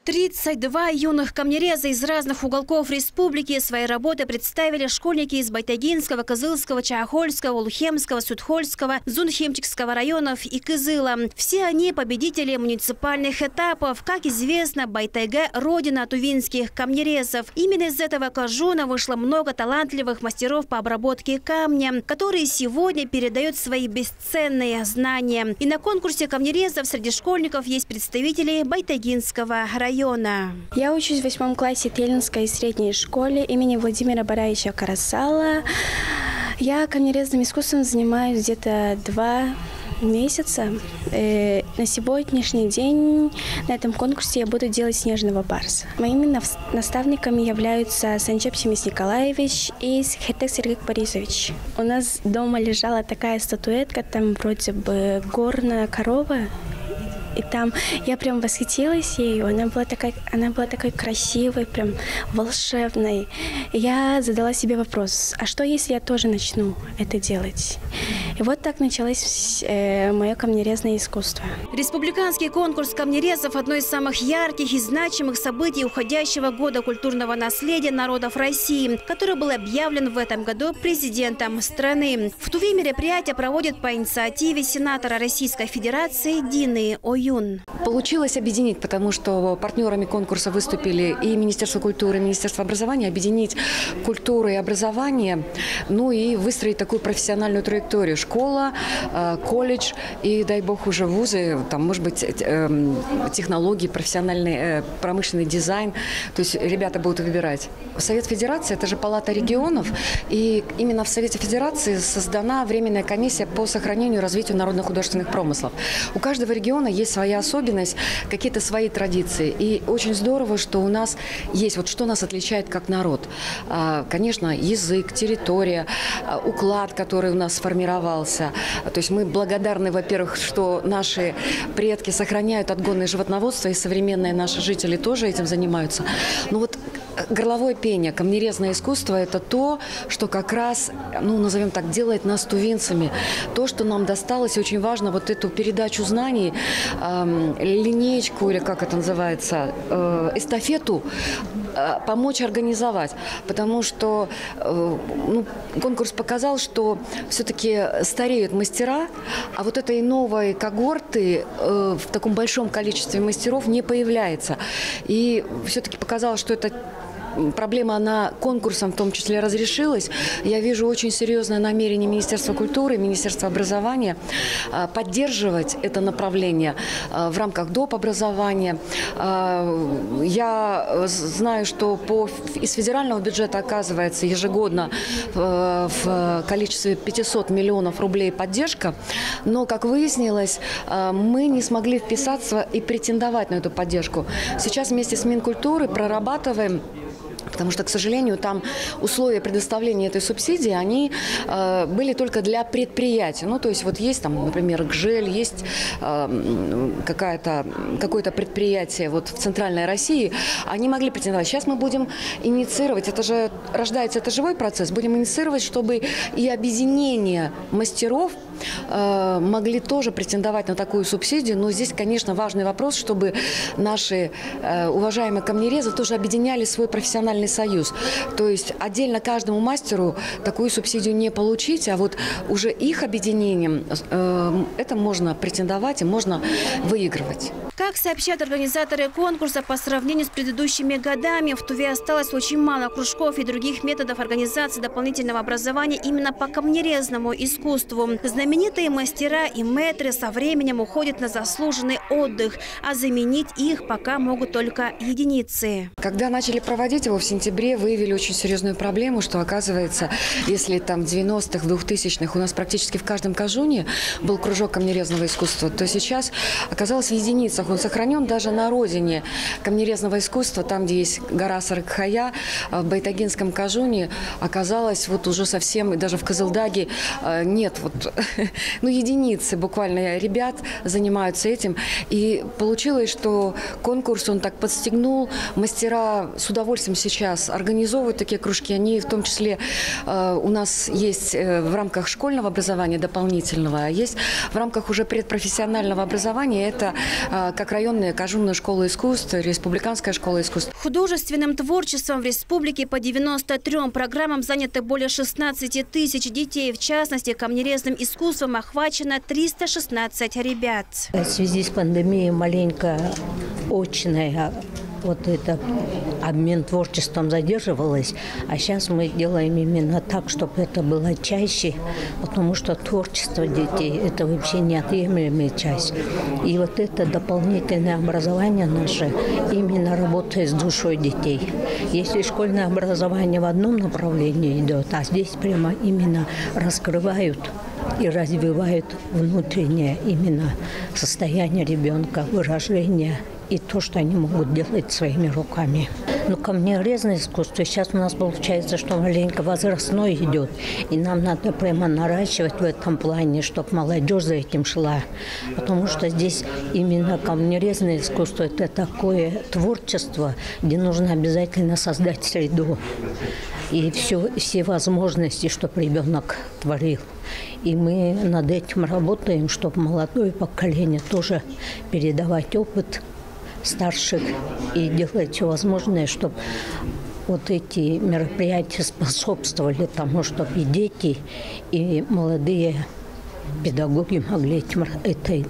32 юных камнереза из разных уголков республики свои работы представили школьники из Байтагинского, Кызылского, Чахольского, Улхемского, Судхольского, Зунхемчикского районов и Кызыла. Все они победители муниципальных этапов. Как известно, Байтайга – родина тувинских камнерезов. Именно из этого кажуна вышло много талантливых мастеров по обработке камня, которые сегодня передают свои бесценные знания. И на конкурсе камнерезов среди школьников есть представители Байтагинского района. Я учусь в 8 классе Тельнской средней школе имени Владимира Бараевича Карасала. Я камнерезным искусством занимаюсь где-то 2 месяца. На сегодняшний день на этом конкурсе я буду делать снежного барса. Моими наставниками являются Санчеп Семис Николаевич и Схетек Сергей Борисович. У нас дома лежала такая статуэтка, там вроде бы горная корова. И там я прям восхитилась ею. Она была такой красивой, прям волшебной. И я задала себе вопрос, а что если я тоже начну это делать? И вот так началось мое камнерезное искусство. Республиканский конкурс камнерезов – одно из самых ярких и значимых событий уходящего года культурного наследия народов России, который был объявлен в этом году президентом страны. В Туве мероприятие проводят по инициативе сенатора Российской Федерации Дины Оюн. Получилось объединить, потому что партнерами конкурса выступили и Министерство культуры, и Министерство образования, объединить культуру и образование, ну и выстроить такую профессиональную траекторию. Школа, колледж и, дай бог, уже вузы, там, может быть, технологии, профессиональный, промышленный дизайн. То есть ребята будут выбирать. Совет Федерации – это же палата регионов, и именно в Совете Федерации создана временная комиссия по сохранению и развитию народных художественных промыслов. У каждого региона есть своя особенность, какие-то свои традиции. И очень здорово, что у нас есть, вот что нас отличает как народ. Конечно, язык, территория, уклад, который у нас сформировался. То есть мы благодарны, во-первых, что наши предки сохраняют отгонное животноводство, и современные наши жители тоже этим занимаются. Но вот горловое пение, камнерезное искусство – это то, что как раз, ну, назовем так, делает нас тувинцами. То, что нам досталось, и очень важно вот эту передачу знаний, линеечку, или как это называется, эстафету, помочь организовать. Потому что ну, конкурс показал, что все-таки стареют мастера, а вот этой новой когорты в таком большом количестве мастеров не появляется. И все-таки показал, что это проблема, она конкурсом в том числе разрешилась. Я вижу очень серьезное намерение Министерства культуры, Министерства образования поддерживать это направление в рамках доп. Образования. Я знаю, что из федерального бюджета оказывается ежегодно в количестве 500 миллионов рублей поддержка, но, как выяснилось, мы не смогли вписаться и претендовать на эту поддержку. Сейчас вместе с Минкультурой прорабатываем. Потому что, к сожалению, там условия предоставления этой субсидии, они были только для предприятий. Ну, то есть вот есть там, например, ГЖЭЛь, есть какое-то предприятие вот в Центральной России, они могли претендовать. Сейчас мы будем инициировать, это же рождается, это живой процесс, будем инициировать, чтобы и объединение мастеров могли тоже претендовать на такую субсидию. Но здесь, конечно, важный вопрос, чтобы наши уважаемые камнерезы тоже объединяли свой профессиональный союз. То есть отдельно каждому мастеру такую субсидию не получить, а вот уже их объединением это можно претендовать и можно выигрывать. Как сообщают организаторы конкурса, по сравнению с предыдущими годами в Туве осталось очень мало кружков и других методов организации дополнительного образования именно по камнерезному искусству. Знаменитые мастера и мэтры со временем уходят на заслуженный отдых, а заменить их пока могут только единицы. Когда начали проводить его в сентябре, выявили очень серьезную проблему, что, оказывается, если там в 90-х, в 2000-х у нас практически в каждом кажуне был кружок камнерезного искусства, то сейчас оказалось в единицах. Он сохранен даже на родине камнерезного искусства, там, где есть гора Сарыкхая, в Байтагинском кажуне оказалось вот уже совсем, и даже в Кызылдаге нет, вот, ну, единицы буквально ребят занимаются этим. И получилось, что конкурс, он так подстегнул, мастера с удовольствием сейчас организовывают такие кружки, они в том числе у нас есть в рамках школьного образования дополнительного, а есть в рамках уже предпрофессионального образования, это как районная Кожунная школа искусств, республиканская школа искусств. Художественным творчеством в республике по 93 программам занято более 16 тысяч детей. В частности, камнерезным искусством охвачено 316 ребят. В связи с пандемией маленько очная вот это обмен творчеством задерживалось, а сейчас мы делаем именно так, чтобы это было чаще, потому что творчество детей – это вообще неотъемлемая часть. И вот это дополнительное образование наше именно работает с душой детей. Если школьное образование в одном направлении идет, а здесь прямо именно раскрывают и развивают внутреннее именно состояние ребенка, выражение и то, что они могут делать своими руками. Но камнерезное искусство сейчас у нас получается, что маленько возрастной идет. И нам надо прямо наращивать в этом плане, чтобы молодежь за этим шла. Потому что здесь именно камнерезное искусство – это такое творчество, где нужно обязательно создать среду. И все возможности, чтобы ребенок творил. И мы над этим работаем, чтобы молодое поколение тоже передавать опыт старших и делать все возможное, чтобы вот эти мероприятия способствовали тому, чтобы и дети, и молодые педагоги могли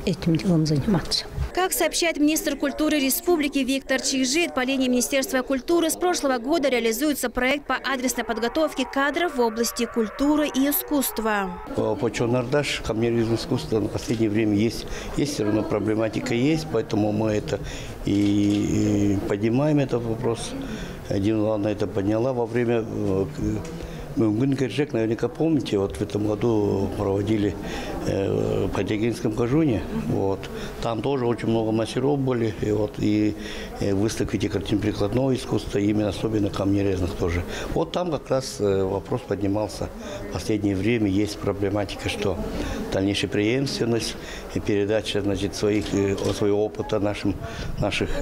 этим делом заниматься. Как сообщает министр культуры республики Виктор Чижит, по линии Министерства культуры с прошлого года реализуется проект по адресной подготовке кадров в области культуры и искусства. По Чонардаш, камнерезное искусство на последнее время есть все равно проблематика есть, поэтому мы это и поднимаем этот вопрос. Дина Ивановна это подняла во время Гункерджек, наверняка помните, вот в этом году проводили в Байдагинском Кожуне. Вот. Там тоже очень много мастеров были. И выставки картин прикладного искусства, именно особенно камнерезных тоже. Вот там как раз вопрос поднимался в последнее время. Есть проблематика, что дальнейшая преемственность и передача, значит, своего опыта наших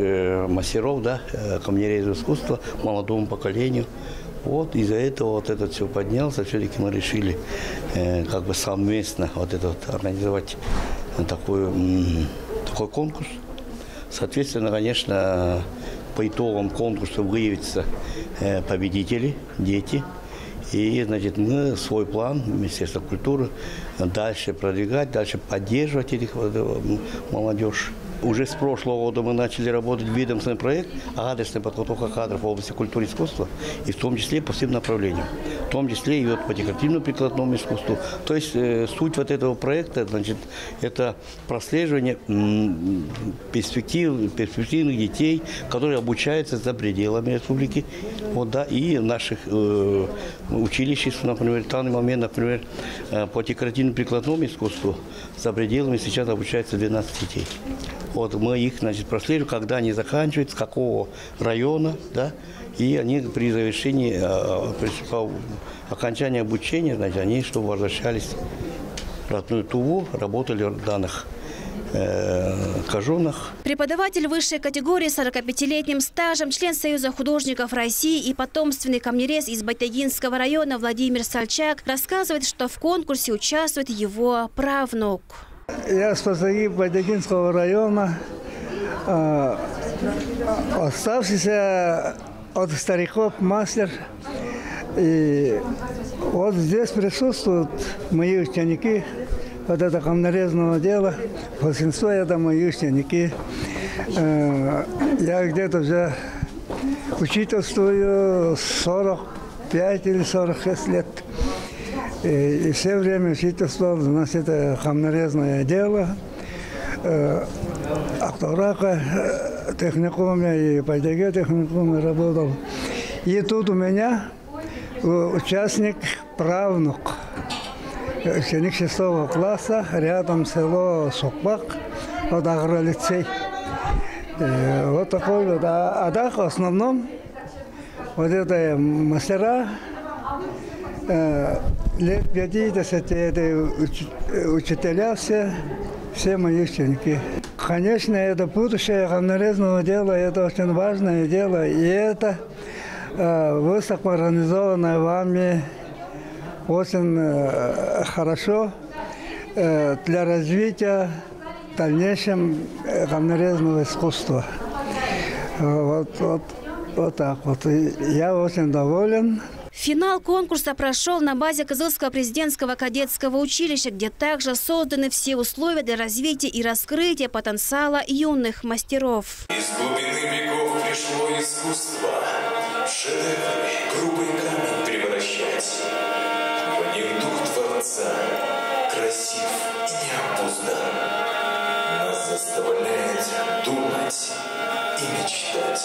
мастеров, да, камнерезного искусства молодому поколению. Вот из-за этого вот это все поднялся, все-таки мы решили как бы совместно вот это вот организовать такой конкурс. Соответственно, конечно, по итогам конкурса выявятся победители, дети. И, значит, мы свой план Министерства культуры дальше продвигать, дальше поддерживать этих молодежь. Уже с прошлого года мы начали работать в ведомственный проект адресная подготовка кадров в области культуры и искусства, и в том числе по всем направлениям. В том числе и вот по декоративно-прикладному искусству. То есть суть вот этого проекта, значит, это прослеживание перспективных детей, которые обучаются за пределами республики, вот, да, и наших училищ, например, в данный момент, например, по декоративно-прикладному искусству за пределами сейчас обучается 12 детей. Вот мы их, значит, прослеживаем, когда они заканчивают, с какого района, да, и они при завершении, по окончании обучения, значит, они, чтобы возвращались в родную Туву, работали в данных Кожунах. Преподаватель высшей категории с 45-летним стажем, член Союза художников России и потомственный камнерез из Байтагинского района Владимир Сальчак рассказывает, что в конкурсе участвует его правнук. Я с Байтагинского района, оставшийся от стариков мастер. И вот здесь присутствуют мои ученики. Вот это камнерезного дела, большинство это мои ученики. Я где-то уже учительствую 45 или 46 лет. И все время учительствовал, значит, это камнерезное дело. Акторака техникуме и Байдеге техникуме работал. И тут у меня участник правнук. Ученик 6 класса, рядом село Сокпак, вот агролицей. Вот такой вот. А так в основном вот это мастера лет 50, это учителя все мои ученики. Конечно, это будущее камнерезного дела, это очень важное дело, и это выставка, организованная вами, очень хорошо для развития в дальнейшем камнерезного искусства. Вот так вот. Я очень доволен. Финал конкурса прошел на базе Кызылского президентского кадетского училища, где также созданы все условия для развития и раскрытия потенциала юных мастеров. Из глубины веков пришло искусство шедевры грубый камень превращать. В них дух Творца красив и необуздан. Нас заставляет думать и мечтать.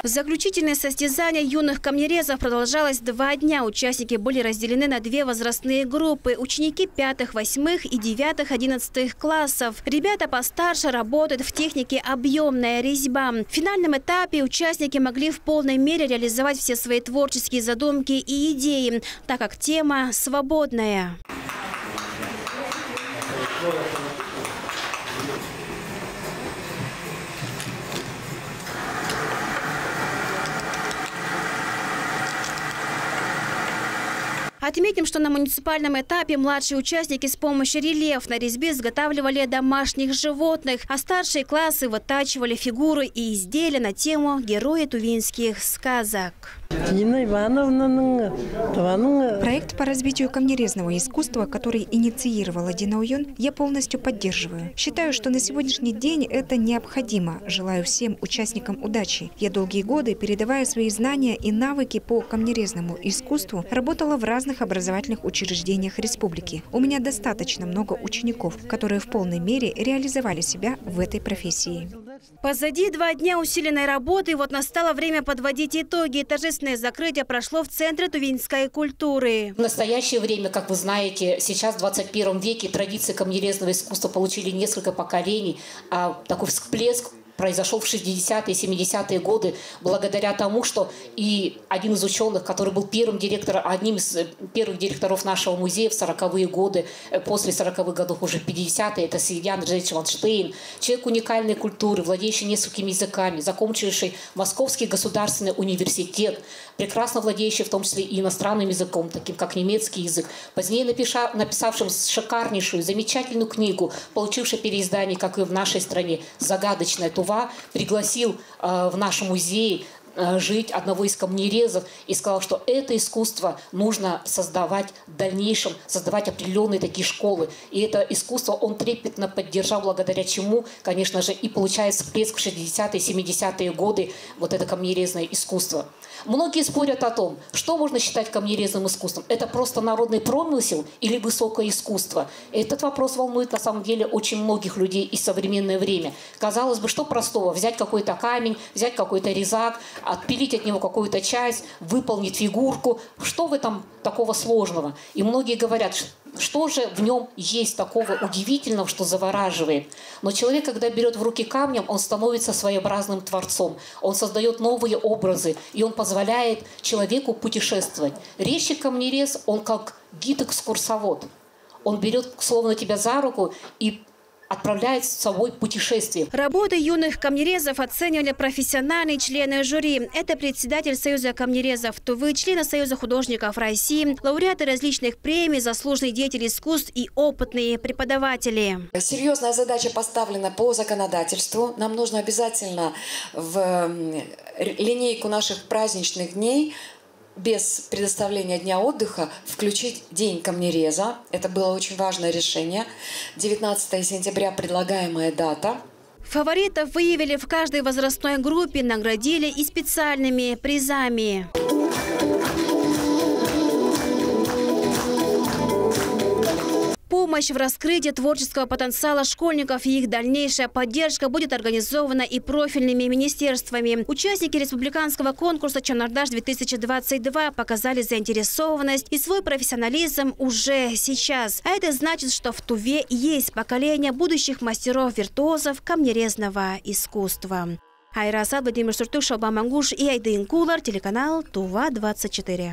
Заключительное состязание юных камнерезов продолжалось 2 дня. Участники были разделены на 2 возрастные группы. Ученики 5, 8 и 9, 11 классов. Ребята постарше работают в технике объемная резьба. В финальном этапе участники могли в полной мере реализовать все свои творческие задумки и идеи, так как тема свободная. Отметим, что на муниципальном этапе младшие участники с помощью рельефной резьбы изготавливали домашних животных, а старшие классы вытачивали фигуры и изделия на тему героя тувинских сказок. Проект по развитию камнерезного искусства, который инициировала Дина Уйон, я полностью поддерживаю. Считаю, что на сегодняшний день это необходимо. Желаю всем участникам удачи. Я долгие годы, передавая свои знания и навыки по камнерезному искусству, работала в разных образовательных учреждениях республики. У меня достаточно много учеников, которые в полной мере реализовали себя в этой профессии. Позади 2 дня усиленной работы, вот настало время подводить итоги. Торжественное закрытие прошло в Центре тувинской культуры. В настоящее время, как вы знаете, сейчас в 21 веке традиции камнерезного искусства получили несколько поколений, а такой всплеск произошел в 60-е, 70-е годы благодаря тому, что и один из ученых, который был одним из первых директоров нашего музея в 40-е годы, после 40-х годов уже 50-е, это Сильян Джейч Ванштейн, человек уникальной культуры, владеющий несколькими языками, закончивший Московский государственный университет, прекрасно владеющий в том числе и иностранным языком, таким как немецкий язык, позднее написавшим шикарнейшую, замечательную книгу, получивший переиздание, как и в нашей стране, «Загадочная Тува», пригласил в наш музей жить одного из камнерезов и сказал, что это искусство нужно создавать в дальнейшем, создавать определенные такие школы. И это искусство он трепетно поддержал, благодаря чему, конечно же, и получается всплеск в 60-е, 70-е годы вот это камнерезное искусство. Многие спорят о том, что можно считать камнерезным искусством. Это просто народный промысел или высокое искусство? Этот вопрос волнует на самом деле очень многих людей и в современное время. Казалось бы, что простого? Взять какой-то камень, взять какой-то резак, отпилить от него какую-то часть, выполнить фигурку. Что в этом такого сложного? И многие говорят, что же в нем есть такого удивительного, что завораживает. Но человек, когда берет в руки камнем, он становится своеобразным творцом. Он создает новые образы, и он позволяет человеку путешествовать. Резчик-камнерез, он как гид-экскурсовод. Он берет словно тебя за руку и отправляет с собой путешествие. Работы юных камнерезов оценивали профессиональные члены жюри. Это председатель Союза камнерезов Тувы, члены Союза художников России, лауреаты различных премий, заслуженные деятели искусств и опытные преподаватели. Серьезная задача поставлена по законодательству. Нам нужно обязательно в линейку наших праздничных дней без предоставления дня отдыха включить День камнереза. Это было очень важное решение. 19 сентября предлагаемая дата. Фаворитов выявили в каждой возрастной группе, наградили и специальными призами. Помощь в раскрытии творческого потенциала школьников и их дальнейшая поддержка будет организована и профильными министерствами. Участники республиканского конкурса «Чонардаш-2022» показали заинтересованность и свой профессионализм уже сейчас. А это значит, что в Туве есть поколение будущих мастеров-виртуозов камнерезного искусства. Айра Асад, Владимир Суртук, Шалбан Мангуш и Айдын Кулар, телеканал Тува-24.